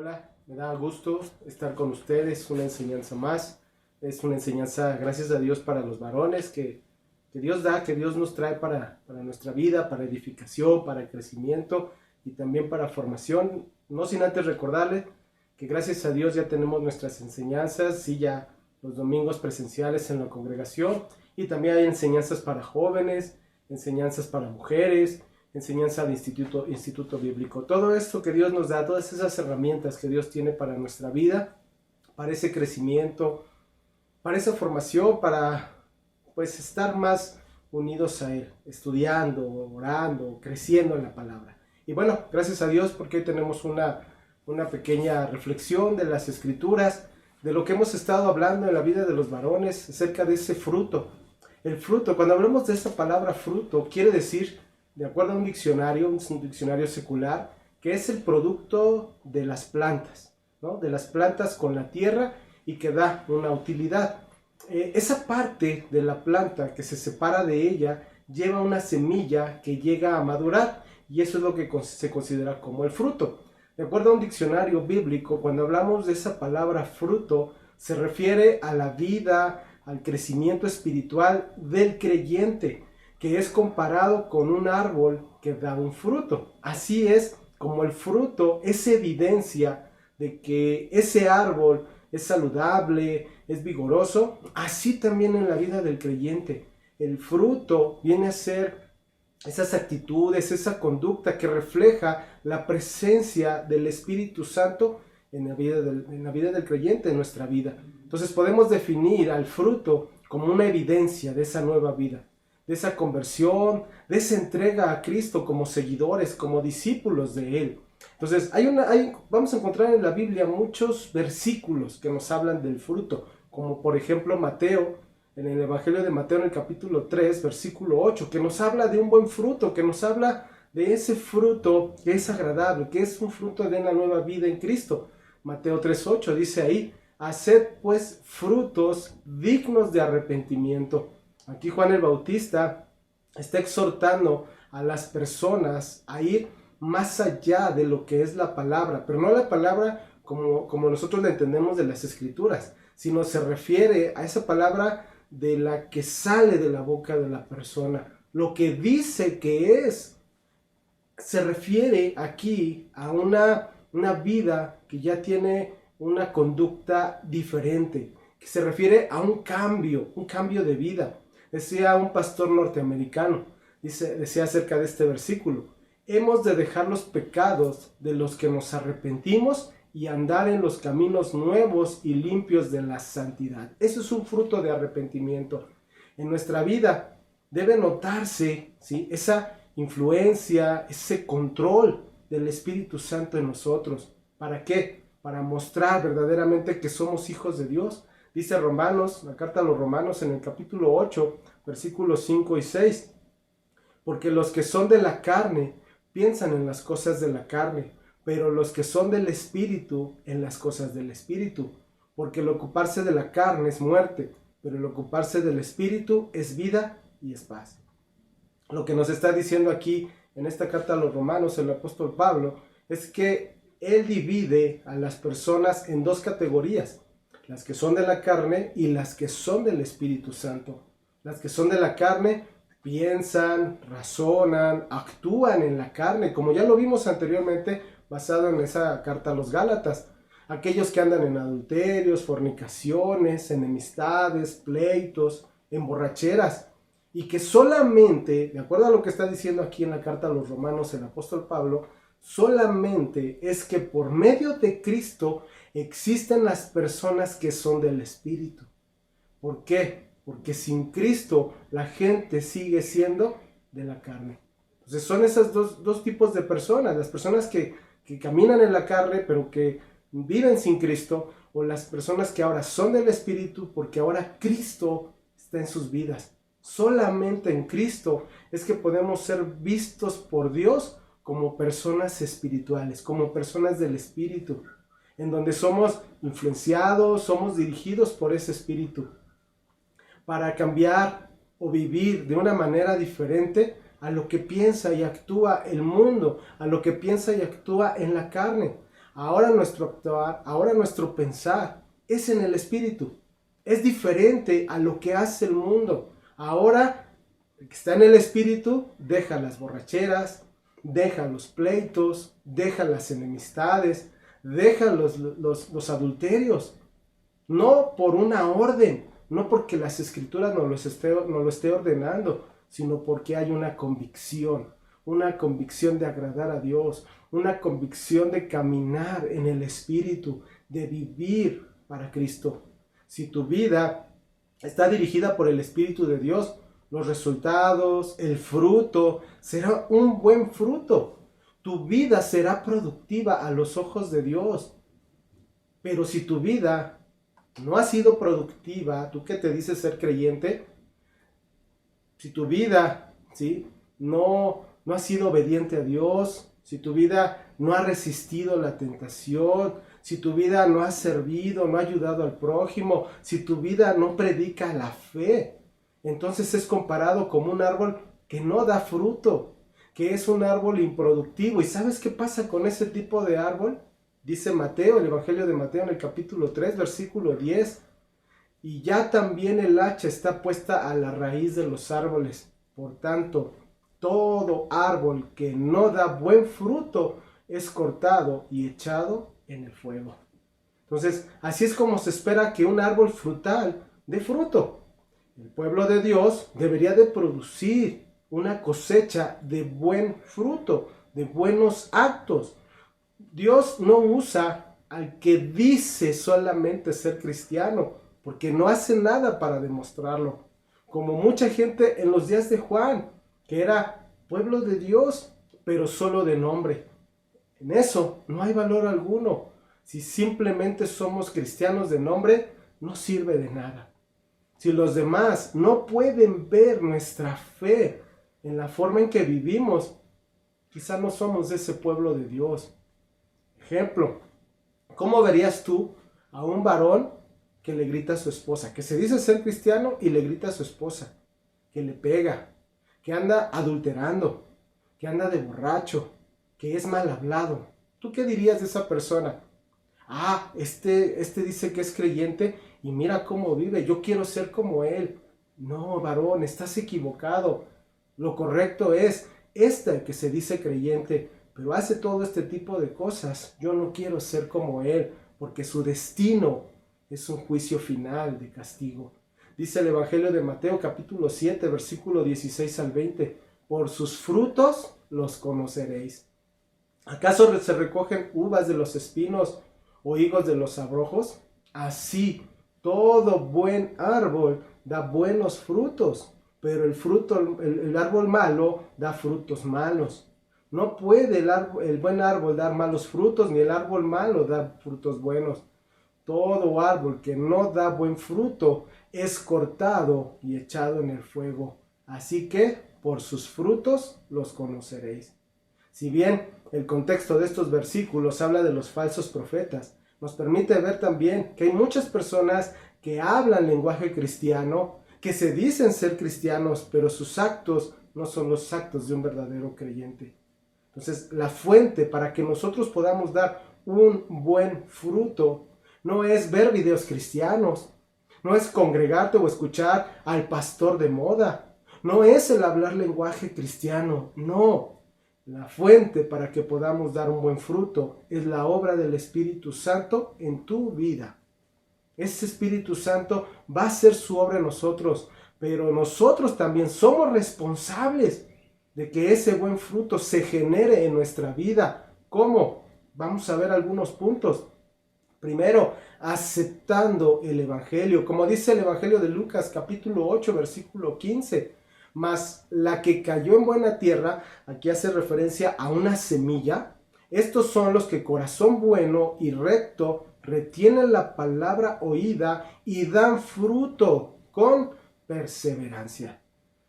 Hola, me da gusto estar con ustedes, una enseñanza más. Es una enseñanza, gracias a Dios, para los varones que Dios da, que Dios nos trae para nuestra vida, para edificación, para crecimiento y también para formación. No sin antes recordarles que gracias a Dios ya tenemos nuestras enseñanzas, sí, ya los domingos presenciales en la congregación, y también hay enseñanzas para jóvenes, enseñanzas para mujeres, enseñanza de instituto bíblico. Todo esto que Dios nos da, todas esas herramientas que Dios tiene para nuestra vida, para ese crecimiento, para esa formación, para pues estar más unidos a Él, estudiando, orando, creciendo en la palabra. Y bueno, gracias a Dios porque hoy tenemos una pequeña reflexión de las Escrituras, de lo que hemos estado hablando en la vida de los varones, acerca de ese fruto. El fruto, cuando hablamos de esa palabra fruto, quiere decir, de acuerdo a un diccionario secular, que es el producto de las plantas, ¿no? De las plantas con la tierra y que da una utilidad. Esa parte de la planta que se separa de ella lleva una semilla que llega a madurar, y eso es lo que se considera como el fruto. De acuerdo a un diccionario bíblico, cuando hablamos de esa palabra fruto, se refiere a la vida, al crecimiento espiritual del creyente, que es comparado con un árbol que da un fruto. Así es como el fruto es evidencia de que ese árbol es saludable, es vigoroso. Así también en la vida del creyente, el fruto viene a ser esas actitudes, esa conducta que refleja la presencia del Espíritu Santo en la vida del creyente, en nuestra vida. Entonces podemos definir al fruto como una evidencia de esa nueva vida, de esa conversión, de esa entrega a Cristo como seguidores, como discípulos de Él. Entonces vamos a encontrar en la Biblia muchos versículos que nos hablan del fruto, como por ejemplo Mateo, en el Evangelio de Mateo en el capítulo 3, versículo 8, que nos habla de un buen fruto, que nos habla de ese fruto que es agradable, que es un fruto de una nueva vida en Cristo. Mateo 3:8 dice ahí: haced pues frutos dignos de arrepentimiento. Aquí Juan el Bautista está exhortando a las personas a ir más allá de lo que es la palabra, pero no la palabra como nosotros la entendemos de las Escrituras, sino se refiere a esa palabra de la que sale de la boca de la persona, lo que dice que es. Se refiere aquí a una vida que ya tiene una conducta diferente, que se refiere a un cambio de vida. Decía un pastor norteamericano, decía acerca de este versículo: hemos de dejar los pecados de los que nos arrepentimos y andar en los caminos nuevos y limpios de la santidad. Eso es un fruto de arrepentimiento. En nuestra vida debe notarse, ¿sí?, esa influencia, ese control del Espíritu Santo en nosotros. ¿Para qué? Para mostrar verdaderamente que somos hijos de Dios. Dice Romanos, la carta a los Romanos en el capítulo 8, versículos 5 y 6. Porque los que son de la carne piensan en las cosas de la carne, pero los que son del Espíritu en las cosas del Espíritu. Porque el ocuparse de la carne es muerte, pero el ocuparse del Espíritu es vida y es paz. Lo que nos está diciendo aquí en esta carta a los Romanos el apóstol Pablo es que él divide a las personas en dos categorías: las que son de la carne y las que son del Espíritu Santo. Las que son de la carne piensan, razonan, actúan en la carne, como ya lo vimos anteriormente basado en esa carta a los Gálatas. Aquellos que andan en adulterios, fornicaciones, enemistades, pleitos, emborracheras, y que solamente, de acuerdo a lo que está diciendo aquí en la carta a los Romanos el apóstol Pablo, solamente es que por medio de Cristo existen las personas que son del Espíritu. ¿Por qué? Porque sin Cristo la gente sigue siendo de la carne. Entonces son esos dos tipos de personas: las personas que caminan en la carne pero que viven sin Cristo, o las personas que ahora son del Espíritu porque ahora Cristo está en sus vidas. Solamente en Cristo es que podemos ser vistos por Dios como personas espirituales, como personas del Espíritu, en donde somos influenciados, somos dirigidos por ese Espíritu para cambiar o vivir de una manera diferente a lo que piensa y actúa el mundo, a lo que piensa y actúa en la carne. ahora nuestro actuar, ahora nuestro pensar es en el Espíritu. Es diferente a lo que hace el mundo. Ahora, el que está en el Espíritu deja las borracheras, deja los pleitos, deja las enemistades, deja los adulterios. No por una orden, no porque las Escrituras nos lo esté ordenando, sino porque hay una convicción de agradar a Dios, una convicción de caminar en el Espíritu, de vivir para Cristo. Si tu vida está dirigida por el Espíritu de Dios, los resultados, el fruto, será un buen fruto. Tu vida será productiva a los ojos de Dios. Pero si tu vida no ha sido productiva, tú que te dices ser creyente, si tu vida, ¿sí?, no ha sido obediente a Dios, si tu vida no ha resistido la tentación, si tu vida no ha servido, no ha ayudado al prójimo, si tu vida no predica la fe, entonces es comparado como un árbol que no da fruto, que es un árbol improductivo. ¿Y sabes qué pasa con ese tipo de árbol? Dice Mateo, el Evangelio de Mateo en el capítulo 3, versículo 10. Y ya también el hacha está puesta a la raíz de los árboles. Por tanto, todo árbol que no da buen fruto es cortado y echado en el fuego. Entonces, así es como se espera que un árbol frutal dé fruto. El pueblo de Dios debería de producir una cosecha de buen fruto, de buenos actos. Dios no usa al que dice solamente ser cristiano, porque no hace nada para demostrarlo. Como mucha gente en los días de Juan, que era pueblo de Dios, pero solo de nombre. En eso no hay valor alguno. Si simplemente somos cristianos de nombre, no sirve de nada. Si los demás no pueden ver nuestra fe en la forma en que vivimos, quizá no somos de ese pueblo de Dios. Ejemplo, ¿cómo verías tú a un varón que le grita a su esposa, que se dice ser cristiano y le grita a su esposa, que le pega, que anda adulterando, que anda de borracho, que es mal hablado? ¿Tú qué dirías de esa persona? Ah, este dice que es creyente y mira cómo vive, yo quiero ser como él. No, varón, estás equivocado. Lo correcto es este que se dice creyente, pero hace todo este tipo de cosas. Yo no quiero ser como él, porque su destino es un juicio final de castigo. Dice el Evangelio de Mateo capítulo 7, versículo 16 al 20. Por sus frutos los conoceréis. ¿Acaso se recogen uvas de los espinos o higos de los abrojos? Así, todo buen árbol da buenos frutos, pero el árbol malo da frutos malos. No puede el buen árbol dar malos frutos, ni el árbol malo dar frutos buenos. Todo árbol que no da buen fruto es cortado y echado en el fuego. Así que por sus frutos los conoceréis. Si bien el contexto de estos versículos habla de los falsos profetas, nos permite ver también que hay muchas personas que hablan lenguaje cristiano, que se dicen ser cristianos, pero sus actos no son los actos de un verdadero creyente. Entonces, la fuente para que nosotros podamos dar un buen fruto no es ver videos cristianos, no es congregarte o escuchar al pastor de moda, no es el hablar lenguaje cristiano, no. La fuente para que podamos dar un buen fruto es la obra del Espíritu Santo en tu vida. Ese Espíritu Santo va a hacer su obra en nosotros, pero nosotros también somos responsables de que ese buen fruto se genere en nuestra vida. ¿Cómo? Vamos a ver algunos puntos. Primero, aceptando el Evangelio, como dice el Evangelio de Lucas capítulo 8, versículo 15. Mas la que cayó en buena tierra, aquí hace referencia a una semilla. Estos son los que corazón bueno y recto retienen la palabra oída y dan fruto con perseverancia.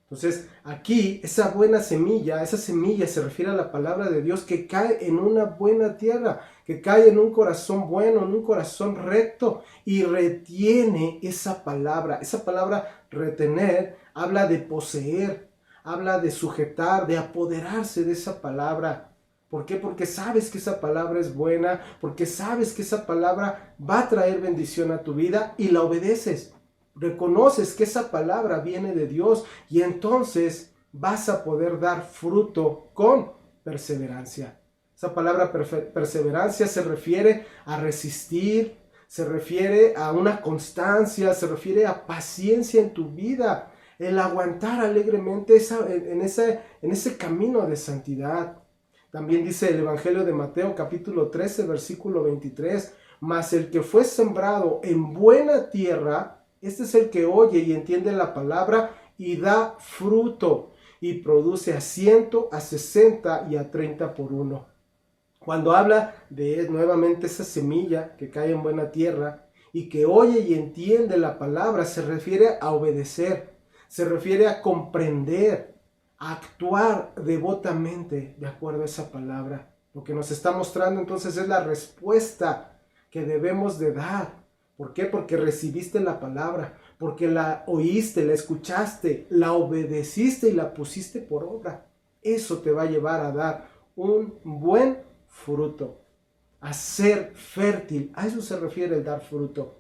Entonces, aquí esa buena semilla, esa semilla se refiere a la palabra de Dios que cae en una buena tierra, que cae en un corazón bueno, en un corazón recto y retiene esa palabra. Esa palabra retener habla de poseer, habla de sujetar, de apoderarse de esa palabra. ¿Por qué? Porque sabes que esa palabra es buena, porque sabes que esa palabra va a traer bendición a tu vida y la obedeces. Reconoces que esa palabra viene de Dios y entonces vas a poder dar fruto con perseverancia. Esa palabra perseverancia se refiere a resistir, se refiere a una constancia, se refiere a paciencia en tu vida, el aguantar alegremente en ese camino de santidad. También dice el Evangelio de Mateo capítulo 13 versículo 23, mas el que fue sembrado en buena tierra, este es el que oye y entiende la palabra y da fruto y produce a 100, a 60 y a 30 por uno. Cuando habla de nuevamente esa semilla que cae en buena tierra y que oye y entiende la palabra, se refiere a obedecer, se refiere a comprender, a actuar devotamente de acuerdo a esa palabra. Lo que nos está mostrando entonces es la respuesta que debemos de dar. ¿Por qué? Porque recibiste la palabra, porque la oíste, la escuchaste, la obedeciste y la pusiste por obra. Eso te va a llevar a dar un buen fruto, a ser fértil. A eso se refiere el dar fruto.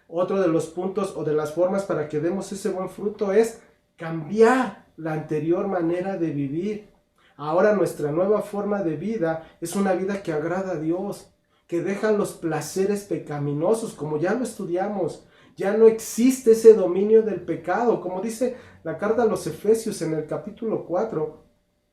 Otro de los puntos o de las formas para que demos ese buen fruto es cambiar la anterior manera de vivir. Ahora nuestra nueva forma de vida es una vida que agrada a Dios, que deja los placeres pecaminosos, como ya lo estudiamos. Ya no existe ese dominio del pecado, como dice la carta a los Efesios en el capítulo 4,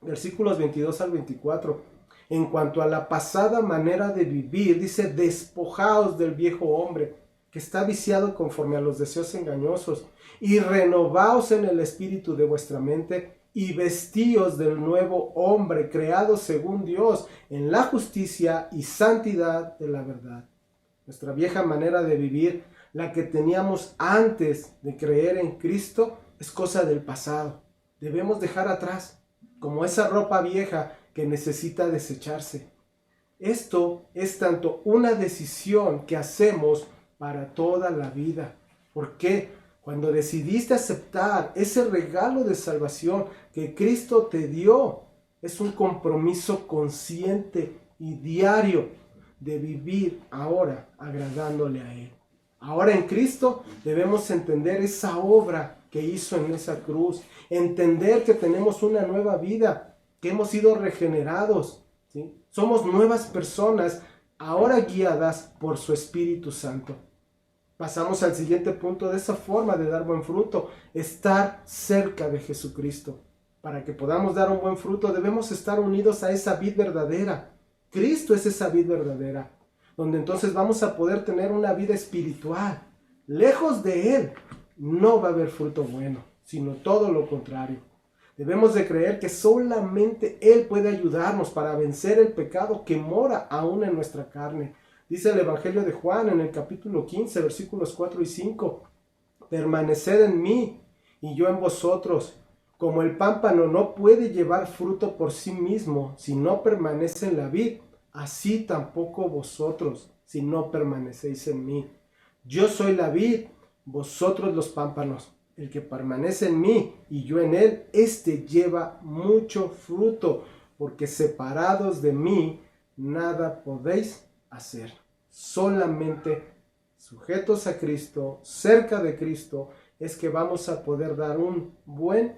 versículos 22 al 24. En cuanto a la pasada manera de vivir, dice, despojaos del viejo hombre, que está viciado conforme a los deseos engañosos, y renovaos en el espíritu de vuestra mente, y vestíos del nuevo hombre, creado según Dios, en la justicia y santidad de la verdad. Nuestra vieja manera de vivir, la que teníamos antes de creer en Cristo, es cosa del pasado. Debemos dejar atrás, como esa ropa vieja que necesita desecharse. Esto es tanto una decisión que hacemos para toda la vida. ¿Por qué? Cuando decidiste aceptar ese regalo de salvación que Cristo te dio, es un compromiso consciente y diario de vivir ahora agradándole a Él. Ahora en Cristo debemos entender esa obra que hizo en esa cruz, entender que tenemos una nueva vida, que hemos sido regenerados, ¿sí? Somos nuevas personas, ahora guiadas por su Espíritu Santo. Pasamos al siguiente punto de esa forma de dar buen fruto, estar cerca de Jesucristo. Para que podamos dar un buen fruto debemos estar unidos a esa vid verdadera. Cristo es esa vid verdadera, donde entonces vamos a poder tener una vida espiritual. Lejos de Él no va a haber fruto bueno, sino todo lo contrario. Debemos de creer que solamente Él puede ayudarnos para vencer el pecado que mora aún en nuestra carne. Dice el Evangelio de Juan en el capítulo 15, versículos 4 y 5. Permaneced en mí y yo en vosotros. Como el pámpano no puede llevar fruto por sí mismo si no permanece en la vid, así tampoco vosotros si no permanecéis en mí. Yo soy la vid, vosotros los pámpanos. El que permanece en mí y yo en él, éste lleva mucho fruto, porque separados de mí nada podéis hacer. Solamente sujetos a Cristo, cerca de Cristo, es que vamos a poder dar un buen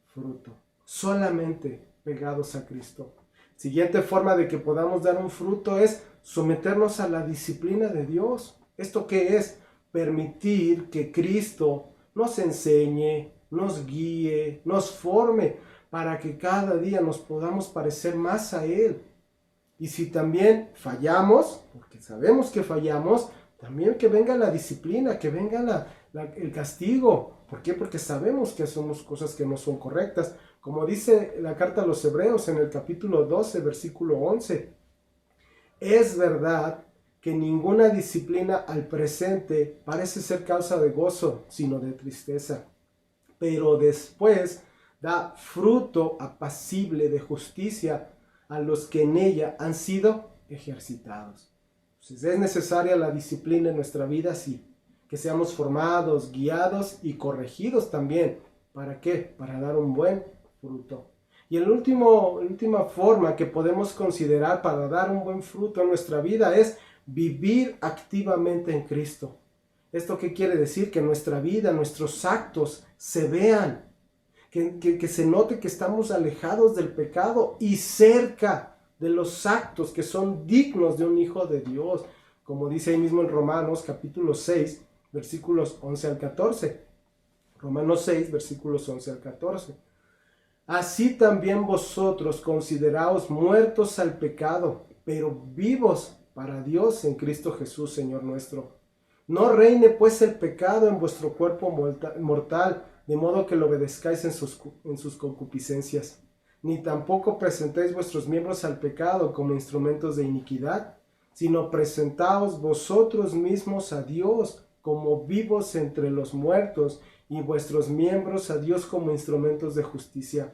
fruto. Solamente pegados a Cristo. Siguiente forma de que podamos dar un fruto es someternos a la disciplina de Dios. ¿Esto qué es? Permitir que Cristo nos enseñe, nos guíe, nos forme, para que cada día nos podamos parecer más a Él. Y si también fallamos, porque sabemos que fallamos, también que venga la disciplina, que venga el castigo. ¿Por qué? Porque sabemos que hacemos cosas que no son correctas. Como dice la carta a los Hebreos en el capítulo 12, versículo 11. Es verdad que ninguna disciplina al presente parece ser causa de gozo, sino de tristeza. Pero después da fruto apacible de justicia a los que en ella han sido ejercitados. Entonces, ¿es necesaria la disciplina en nuestra vida? Sí. Que seamos formados, guiados y corregidos también. ¿Para qué? Para dar un buen fruto. Y la última forma que podemos considerar para dar un buen fruto en nuestra vida es vivir activamente en Cristo. ¿Esto qué quiere decir? Que nuestra vida, nuestros actos se vean, que se note que estamos alejados del pecado y cerca de los actos que son dignos de un hijo de Dios, como dice ahí mismo en Romanos capítulo 6, versículos 11 al 14. Romanos 6, versículos 11 al 14. Así también vosotros consideraos muertos al pecado, pero vivos para Dios en Cristo Jesús, Señor nuestro. No reine pues el pecado en vuestro cuerpo mortal, de modo que lo obedezcáis en sus concupiscencias. Ni tampoco presentéis vuestros miembros al pecado como instrumentos de iniquidad, sino presentaos vosotros mismos a Dios como vivos entre los muertos, y vuestros miembros a Dios como instrumentos de justicia.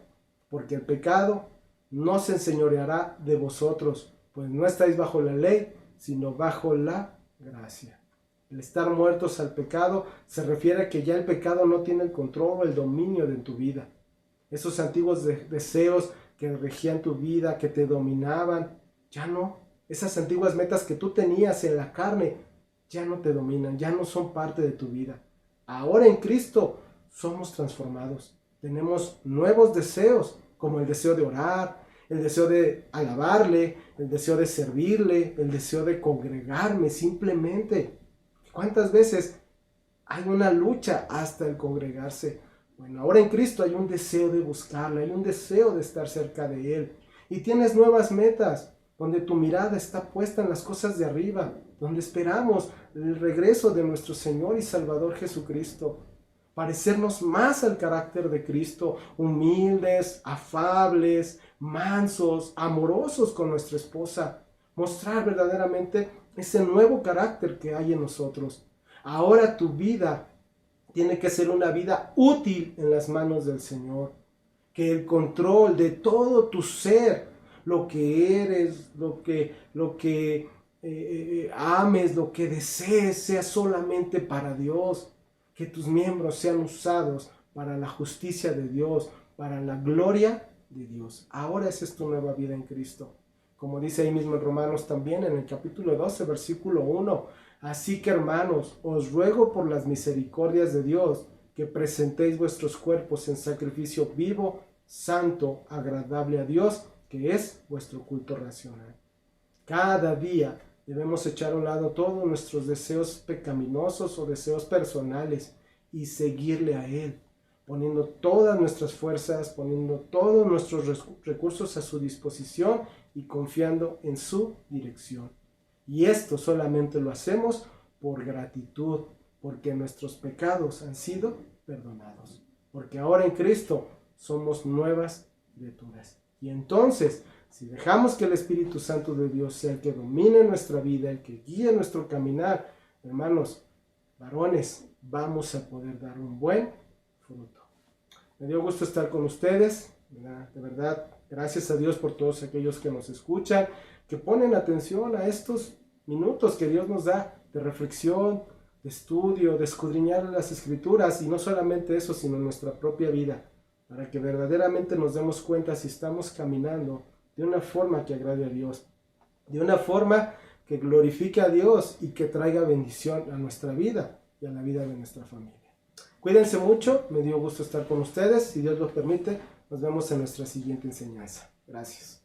Porque el pecado no se enseñoreará de vosotros, pues no estáis bajo la ley, sino bajo la gracia. El estar muertos al pecado se refiere a que ya el pecado no tiene el control o el dominio de tu vida. Esos antiguos deseos que regían tu vida, que te dominaban, ya no. Esas antiguas metas que tú tenías en la carne, ya no te dominan, ya no son parte de tu vida. Ahora en Cristo somos transformados. Tenemos nuevos deseos, como el deseo de orar, el deseo de alabarle, el deseo de servirle, el deseo de congregarme simplemente. ¿Cuántas veces hay una lucha hasta el congregarse? Bueno, ahora en Cristo hay un deseo de buscarle, hay un deseo de estar cerca de Él. Y tienes nuevas metas, donde tu mirada está puesta en las cosas de arriba, donde esperamos el regreso de nuestro Señor y Salvador Jesucristo. Parecernos más al carácter de Cristo, humildes, afables, mansos, amorosos con nuestra esposa. Mostrar verdaderamente ese nuevo carácter que hay en nosotros. Ahora tu vida tiene que ser una vida útil en las manos del Señor. Que el control de todo tu ser, lo que eres, lo que ames, lo que desees, sea solamente para Dios. Que tus miembros sean usados para la justicia de Dios, para la gloria de Dios. Ahora esa es tu nueva vida en Cristo. Como dice ahí mismo en Romanos también, en el capítulo 12, versículo 1. Así que hermanos, os ruego por las misericordias de Dios, que presentéis vuestros cuerpos en sacrificio vivo, santo, agradable a Dios, que es vuestro culto racional. Cada día debemos echar a un lado todos nuestros deseos pecaminosos o deseos personales y seguirle a Él, poniendo todas nuestras fuerzas, poniendo todos nuestros recursos a su disposición y confiando en su dirección. Y esto solamente lo hacemos por gratitud, porque nuestros pecados han sido perdonados. Porque ahora en Cristo somos nuevas criaturas. Y entonces, si dejamos que el Espíritu Santo de Dios sea el que domine nuestra vida, el que guíe nuestro caminar, hermanos, varones, vamos a poder dar un buen fruto. Me dio gusto estar con ustedes, de verdad, gracias a Dios por todos aquellos que nos escuchan, que ponen atención a estos minutos que Dios nos da de reflexión, de estudio, de escudriñar las Escrituras, y no solamente eso, sino nuestra propia vida, para que verdaderamente nos demos cuenta si estamos caminando de una forma que agrade a Dios, de una forma que glorifique a Dios y que traiga bendición a nuestra vida y a la vida de nuestra familia. Cuídense mucho, me dio gusto estar con ustedes, si Dios lo permite, nos vemos en nuestra siguiente enseñanza. Gracias.